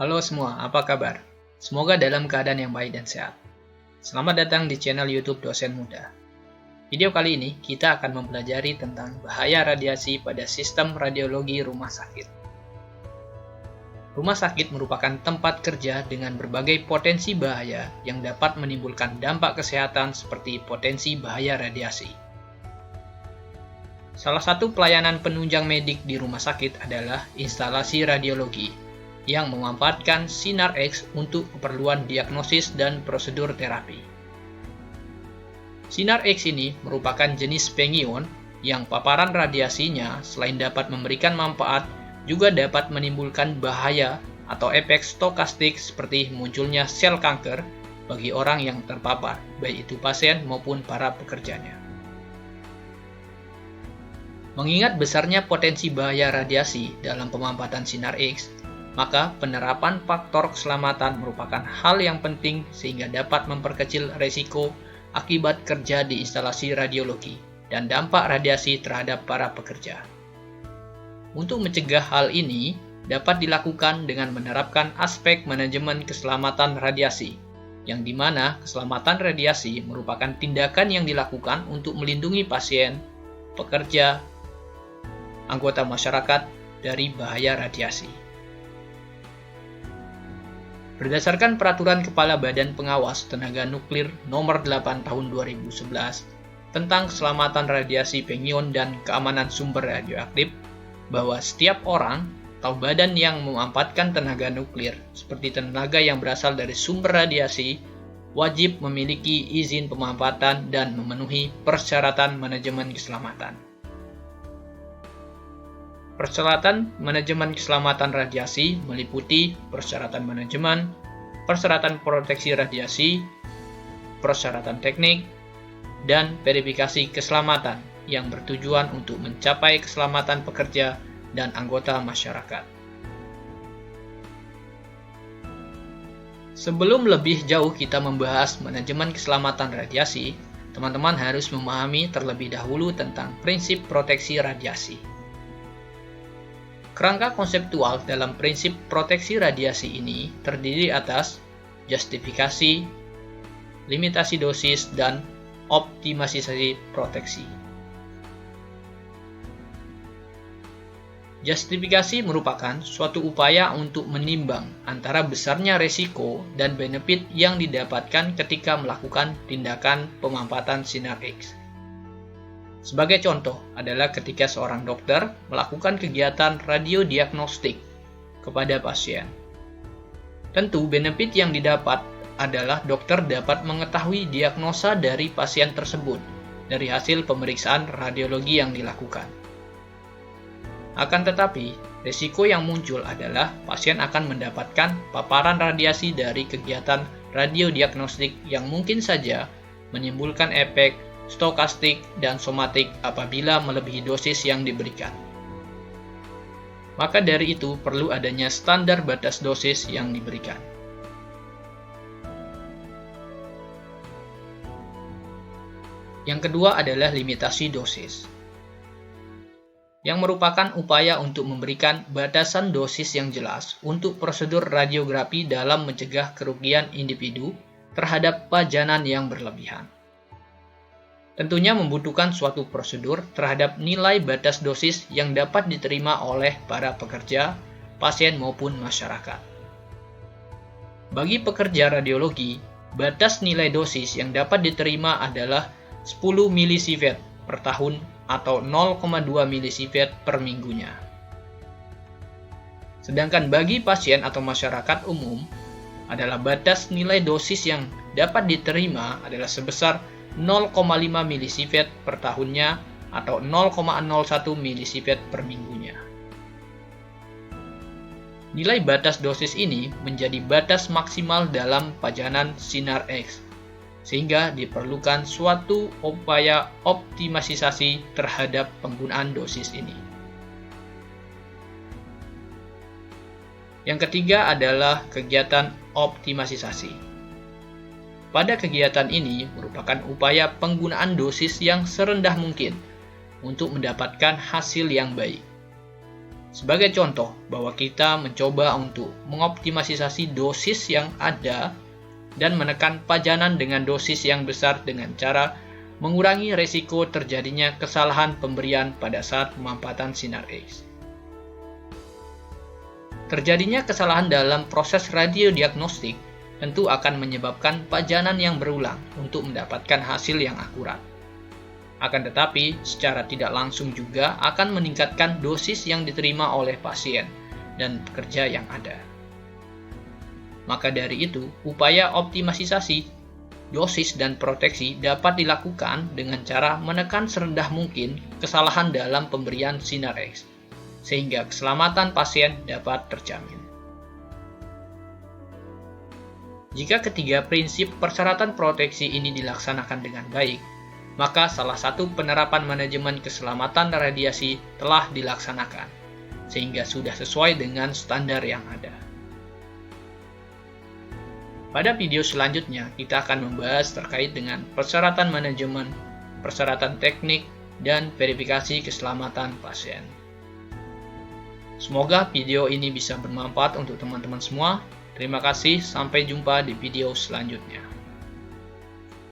Halo semua, apa kabar? Semoga dalam keadaan yang baik dan sehat. Selamat datang di channel YouTube Dosen Muda. Video kali ini kita akan mempelajari tentang bahaya radiasi pada sistem radiologi rumah sakit. Rumah sakit merupakan tempat kerja dengan berbagai potensi bahaya yang dapat menimbulkan dampak kesehatan seperti potensi bahaya radiasi. Salah satu pelayanan penunjang medik di rumah sakit adalah instalasi radiologi, yang memanfaatkan sinar X untuk keperluan diagnosis dan prosedur terapi. Sinar X ini merupakan jenis pengion yang paparan radiasinya selain dapat memberikan manfaat, juga dapat menimbulkan bahaya atau efek stokastik seperti munculnya sel kanker bagi orang yang terpapar, baik itu pasien maupun para pekerjanya. Mengingat besarnya potensi bahaya radiasi dalam pemanfaatan sinar X, maka penerapan faktor keselamatan merupakan hal yang penting sehingga dapat memperkecil risiko akibat kerja di instalasi radiologi dan dampak radiasi terhadap para pekerja. Untuk mencegah hal ini, dapat dilakukan dengan menerapkan aspek manajemen keselamatan radiasi, yang dimana keselamatan radiasi merupakan tindakan yang dilakukan untuk melindungi pasien, pekerja, anggota masyarakat dari bahaya radiasi. Berdasarkan Peraturan Kepala Badan Pengawas Tenaga Nuklir Nomor 8 Tahun 2011 tentang keselamatan radiasi pengion dan keamanan sumber radioaktif, bahwa setiap orang atau badan yang memanfaatkan tenaga nuklir seperti tenaga yang berasal dari sumber radiasi wajib memiliki izin pemanfaatan dan memenuhi persyaratan manajemen keselamatan. Persyaratan manajemen keselamatan radiasi meliputi persyaratan manajemen, persyaratan proteksi radiasi, persyaratan teknik, dan verifikasi keselamatan yang bertujuan untuk mencapai keselamatan pekerja dan anggota masyarakat. Sebelum lebih jauh kita membahas manajemen keselamatan radiasi, teman-teman harus memahami terlebih dahulu tentang prinsip proteksi radiasi. Kerangka konseptual dalam prinsip proteksi radiasi ini terdiri atas justifikasi, limitasi dosis, dan optimalisasi proteksi. Justifikasi merupakan suatu upaya untuk menimbang antara besarnya risiko dan benefit yang didapatkan ketika melakukan tindakan pemanfaatan sinar X. Sebagai contoh adalah ketika seorang dokter melakukan kegiatan radiodiagnostik kepada pasien. Tentu benefit yang didapat adalah dokter dapat mengetahui diagnosa dari pasien tersebut dari hasil pemeriksaan radiologi yang dilakukan. Akan tetapi, risiko yang muncul adalah pasien akan mendapatkan paparan radiasi dari kegiatan radiodiagnostik yang mungkin saja menimbulkan efek stokastik dan somatik apabila melebihi dosis yang diberikan. Maka dari itu perlu adanya standar batas dosis yang diberikan. Yang kedua adalah limitasi dosis, yang merupakan upaya untuk memberikan batasan dosis yang jelas untuk prosedur radiografi dalam mencegah kerugian individu terhadap pajanan yang berlebihan. Tentunya membutuhkan suatu prosedur terhadap nilai batas dosis yang dapat diterima oleh para pekerja, pasien maupun masyarakat. Bagi pekerja radiologi, batas nilai dosis yang dapat diterima adalah 10 milisievert per tahun atau 0,2 milisievert per minggunya. Sedangkan bagi pasien atau masyarakat umum, adalah batas nilai dosis yang dapat diterima adalah sebesar 0,5 milisievert per tahunnya atau 0,01 milisievert per minggunya. Nilai batas dosis ini menjadi batas maksimal dalam pajanan sinar X, sehingga diperlukan suatu upaya optimalisasi terhadap penggunaan dosis ini. Yang ketiga adalah kegiatan optimalisasi. Pada kegiatan ini merupakan upaya penggunaan dosis yang serendah mungkin untuk mendapatkan hasil yang baik. Sebagai contoh, bahwa kita mencoba untuk mengoptimalisasi dosis yang ada dan menekan pajanan dengan dosis yang besar dengan cara mengurangi resiko terjadinya kesalahan pemberian pada saat pemampatan sinar X. Terjadinya kesalahan dalam proses radiodiagnostik tentu akan menyebabkan pajanan yang berulang untuk mendapatkan hasil yang akurat. Akan tetapi, secara tidak langsung juga akan meningkatkan dosis yang diterima oleh pasien dan pekerja yang ada. Maka dari itu, upaya optimalisasi dosis dan proteksi dapat dilakukan dengan cara menekan serendah mungkin kesalahan dalam pemberian sinar X, sehingga keselamatan pasien dapat terjamin. Jika ketiga prinsip persyaratan proteksi ini dilaksanakan dengan baik, maka salah satu penerapan manajemen keselamatan radiasi telah dilaksanakan, sehingga sudah sesuai dengan standar yang ada. Pada video selanjutnya, kita akan membahas terkait dengan persyaratan manajemen, persyaratan teknik, dan verifikasi keselamatan pasien. Semoga video ini bisa bermanfaat untuk teman-teman semua. Terima kasih, sampai jumpa di video selanjutnya.